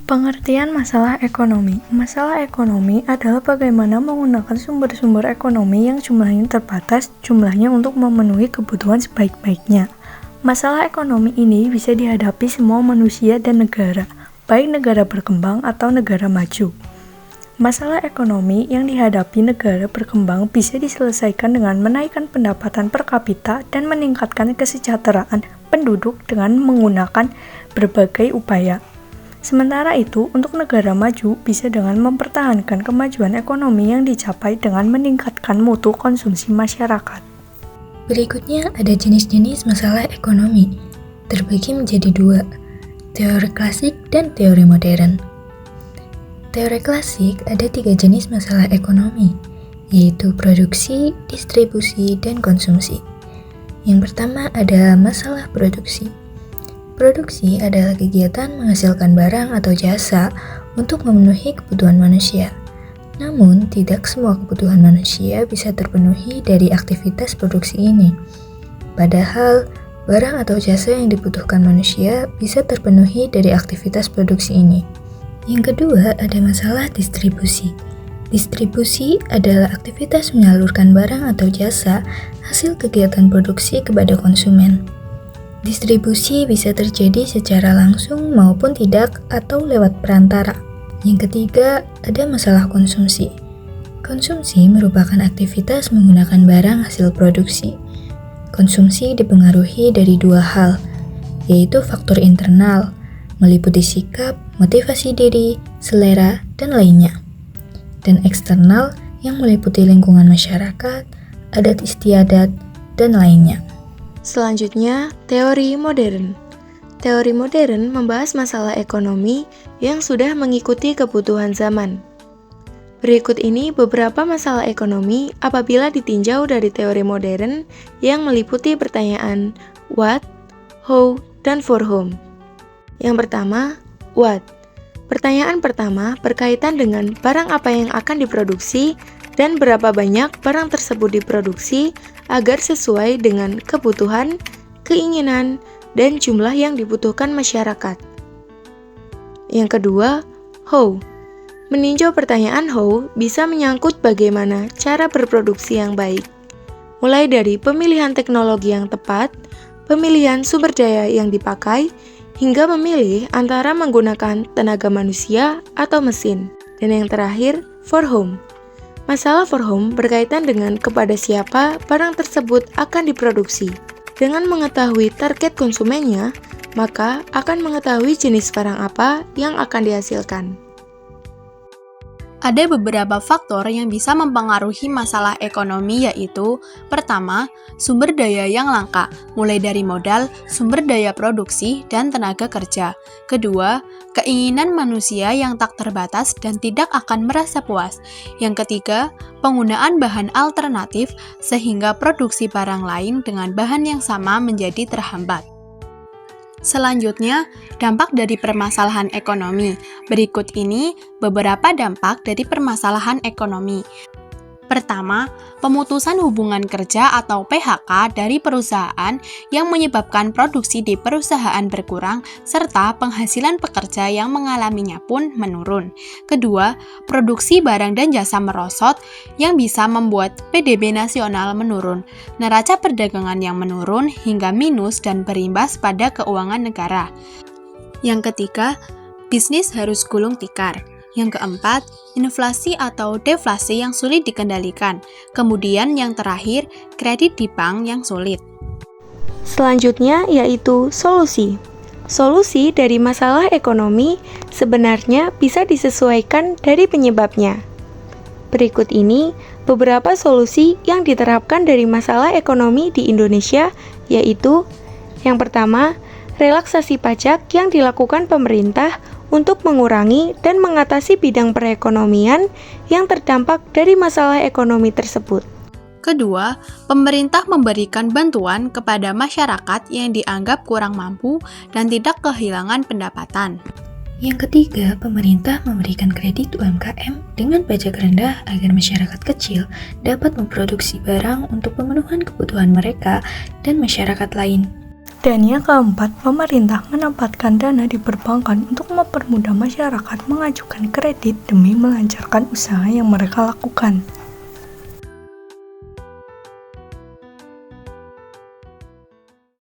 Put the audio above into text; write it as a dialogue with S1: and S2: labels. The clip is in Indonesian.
S1: Pengertian masalah ekonomi. Masalah ekonomi adalah bagaimana menggunakan sumber-sumber ekonomi yang jumlahnya terbatas, jumlahnya untuk memenuhi kebutuhan sebaik-baiknya. Masalah ekonomi ini bisa dihadapi semua manusia dan negara, baik negara berkembang atau negara maju. Masalah ekonomi yang dihadapi negara berkembang bisa diselesaikan dengan menaikkan pendapatan per kapita dan meningkatkan kesejahteraan penduduk dengan menggunakan berbagai upaya. Sementara itu, untuk negara maju bisa dengan mempertahankan kemajuan ekonomi yang dicapai dengan meningkatkan mutu konsumsi masyarakat.
S2: Berikutnya ada jenis-jenis masalah ekonomi, terbagi menjadi dua, teori klasik dan teori modern. Teori klasik ada 3 jenis masalah ekonomi, yaitu produksi, distribusi, dan konsumsi. Yang pertama ada masalah produksi. Produksi adalah kegiatan menghasilkan barang atau jasa untuk memenuhi kebutuhan manusia. Namun, tidak semua kebutuhan manusia bisa terpenuhi dari aktivitas produksi ini. Padahal, barang atau jasa yang dibutuhkan manusia bisa terpenuhi dari aktivitas produksi ini. Yang kedua, ada masalah distribusi. Distribusi adalah aktivitas menyalurkan barang atau jasa hasil kegiatan produksi kepada konsumen. Distribusi bisa terjadi secara langsung maupun tidak atau lewat perantara. Yang ketiga, ada masalah konsumsi. Konsumsi merupakan aktivitas menggunakan barang hasil produksi. Konsumsi dipengaruhi dari 2 hal, yaitu faktor internal, meliputi sikap, motivasi diri, selera, dan lainnya. Dan eksternal yang meliputi lingkungan masyarakat, adat istiadat, dan lainnya.
S3: Selanjutnya, teori modern. Teori modern membahas masalah ekonomi yang sudah mengikuti kebutuhan zaman. Berikut ini beberapa masalah ekonomi apabila ditinjau dari teori modern yang meliputi pertanyaan what, how, dan for whom. Yang pertama, what. Pertanyaan pertama berkaitan dengan barang apa yang akan diproduksi dan berapa banyak barang tersebut diproduksi agar sesuai dengan kebutuhan, keinginan, dan jumlah yang dibutuhkan masyarakat. Yang kedua, how. Meninjau pertanyaan how bisa menyangkut bagaimana cara berproduksi yang baik, mulai dari pemilihan teknologi yang tepat, pemilihan sumber daya yang dipakai, hingga memilih antara menggunakan tenaga manusia atau mesin. Dan yang terakhir, for whom. Masalah for whom berkaitan dengan kepada siapa barang tersebut akan diproduksi. Dengan mengetahui target konsumennya, maka akan mengetahui jenis barang apa yang akan dihasilkan.
S4: Ada beberapa faktor yang bisa mempengaruhi masalah ekonomi, yaitu pertama, sumber daya yang langka, mulai dari modal, sumber daya produksi, dan tenaga kerja. Kedua, keinginan manusia yang tak terbatas dan tidak akan merasa puas. Yang ketiga, penggunaan bahan alternatif sehingga produksi barang lain dengan bahan yang sama menjadi terhambat. Selanjutnya, dampak dari permasalahan ekonomi. Berikut ini beberapa dampak dari permasalahan ekonomi. Pertama, pemutusan hubungan kerja atau PHK dari perusahaan yang menyebabkan produksi di perusahaan berkurang serta penghasilan pekerja yang mengalaminya pun menurun. Kedua, produksi barang dan jasa merosot yang bisa membuat PDB nasional menurun, neraca perdagangan yang menurun hingga minus dan berimbas pada keuangan negara. Yang ketiga, bisnis harus gulung tikar. Yang keempat, inflasi atau deflasi yang sulit dikendalikan. Kemudian yang terakhir, kredit di bank yang sulit.
S3: Selanjutnya yaitu solusi. Solusi dari masalah ekonomi sebenarnya bisa disesuaikan dari penyebabnya. Berikut ini beberapa solusi yang diterapkan dari masalah ekonomi di Indonesia, yaitu yang pertama, relaksasi pajak yang dilakukan pemerintah untuk mengurangi dan mengatasi bidang perekonomian yang terdampak dari masalah ekonomi tersebut.
S4: Kedua, pemerintah memberikan bantuan kepada masyarakat yang dianggap kurang mampu dan tidak kehilangan pendapatan.
S2: Yang ketiga, pemerintah memberikan kredit UMKM dengan pajak rendah agar masyarakat kecil dapat memproduksi barang untuk pemenuhan kebutuhan mereka dan masyarakat lain.
S1: Dan yang keempat, pemerintah menempatkan dana di perbankan untuk mempermudah masyarakat mengajukan kredit demi melancarkan usaha yang mereka lakukan.